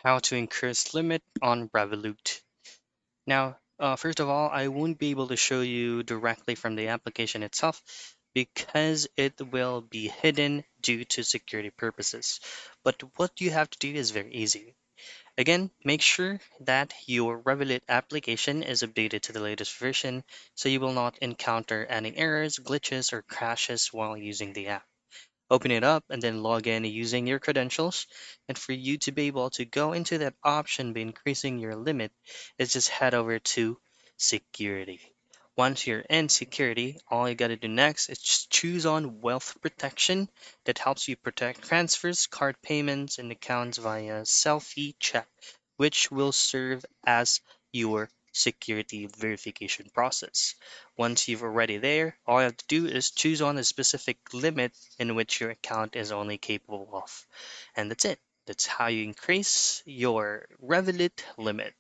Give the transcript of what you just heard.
How to increase limit on Revolut. Now, first of all, I won't be able to show you directly from the application itself because it will be hidden due to security purposes. But what you have to do is very easy. Again, make sure that your Revolut application is updated to the latest version so you will not encounter any errors, glitches, or crashes while using the app. Open it up and then log in using your credentials. And for you to be able to go into that option by increasing your limit, is just head over to security. Once you're in security, all you got to do next is just choose on wealth protection that helps you protect transfers, card payments, and accounts via selfie check, which will serve as your security verification process. Once you've already there, all you have to do is choose on a specific limit in which your account is only capable of. And that's it. That's how you increase your Revolut limit.